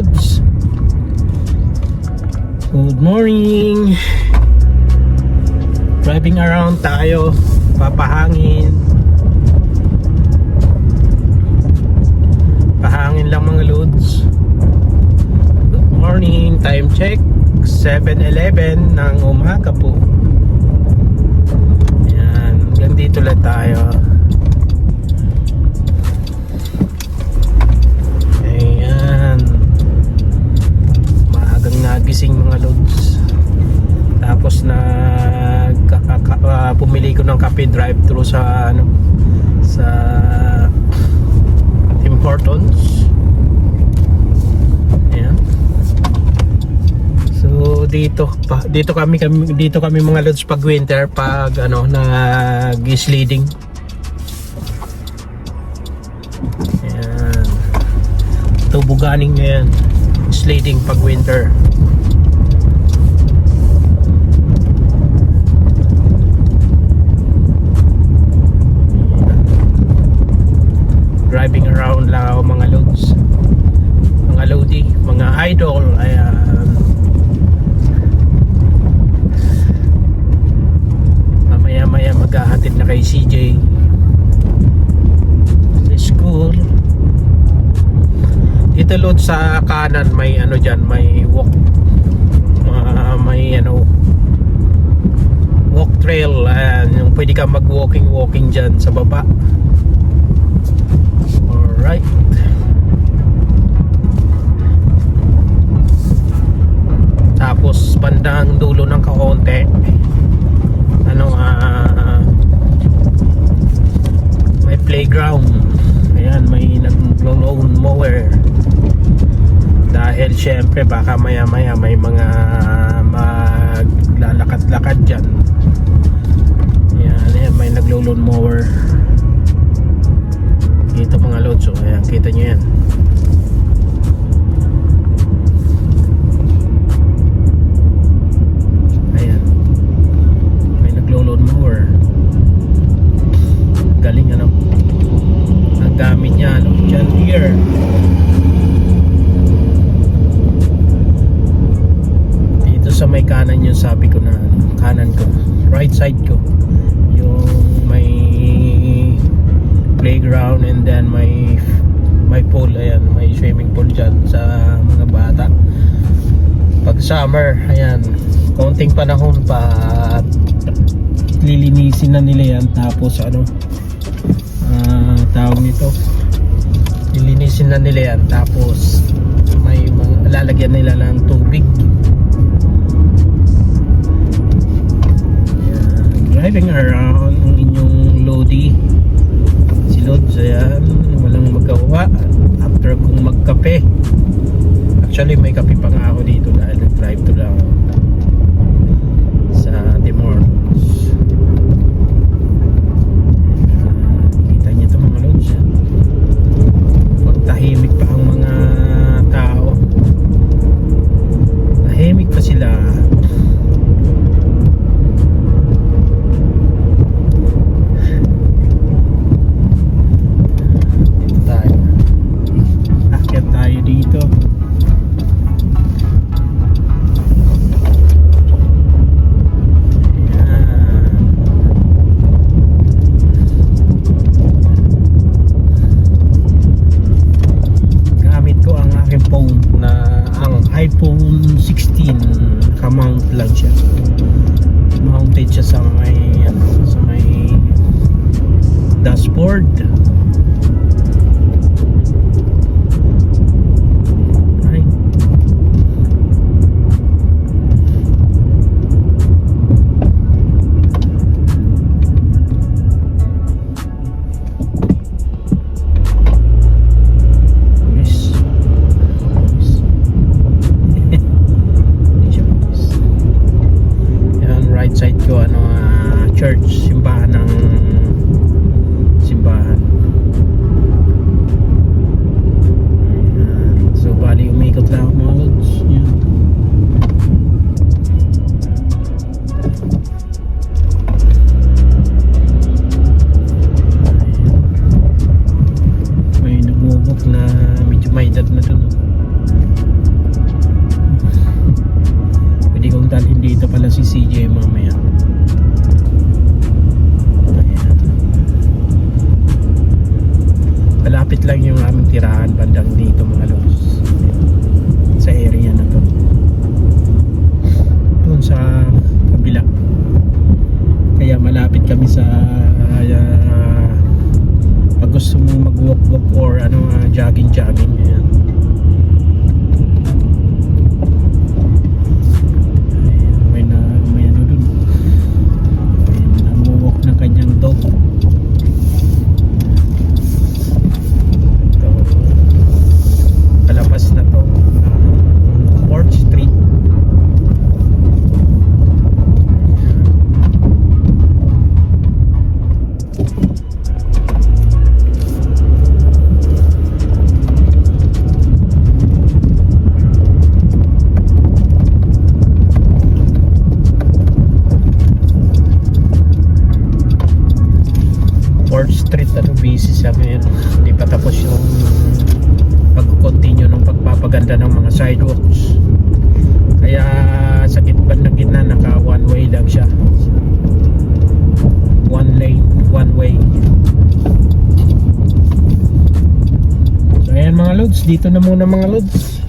Lods. Good morning. Driving around tayo, papahangin. Pahangin lang mga Lods. Good morning, time check 7:11 ng umaga po. Yan, hanggang dito lang tayo. Nagising mga Lods. Tapos pumili ko ng kape drive-thru sa sa Tim Hortons. Ayan. So dito kami mga Lods pag winter, pag nag-sledding. Ayan. Tubuganing ngayon. Sledding pag winter. Driving around lang ako mga Lods, mga Lodi, mga idol. Ayan. Mamaya maghahatid na kay CJ sa school. Dito Lods sa kanan may dyan, may walk walk trail. Ayan, yung pwede ka mag walking dyan sa baba. Alright. Tapos bandang dulo ng kaonte may playground. Ayan, may nag-lawn mower. Dahil syempre baka maya may mga maglalakad-lakad dyan. Ayan, may nag-lawn mower dito mga Lods. So ayan, kita nyo yan. Ayan, may nag-lawn mower. Galing ang gamit niya, John Deere. Dito sa may kanan yung sabi ko na kanan ko, right side ko, yung may playground, and then may pool. Ayan, may swimming pool dyan sa mga bata pag summer. Ayan, konting panahon pa lilinisin na nila yan. Tapos tawag nito, lilinisin na nila yan. Tapos may lalagyan nila ng tubig. Ayan, driving around ang inyong Lodi, si Lods. Ayan, walang magawa after kung magkape. Actually may kape pa nga ako dito dahil nag-drive to lang sa Tim Hortons. Kita niyo ito mga Lods. Pagtahimik pa ang mga tao, tahimik pa sila. Dito tirahan bandang dito mga lods, sa area na to, doon sa kabila. Kaya malapit kami sa pag gusto mo mag-walk or jogging. Ayan. May ano dun, may nag-walk ng kanyang dog. Ito, palabas na to, 4th Street. Street, busy siya ngayon. Hindi pa tapos yung pag-continue ng pagpapaganda ng mga sidewalks. Kaya sa gitna naka one way lang siya, one lane, one way. So ayan mga lods, dito na muna mga lods.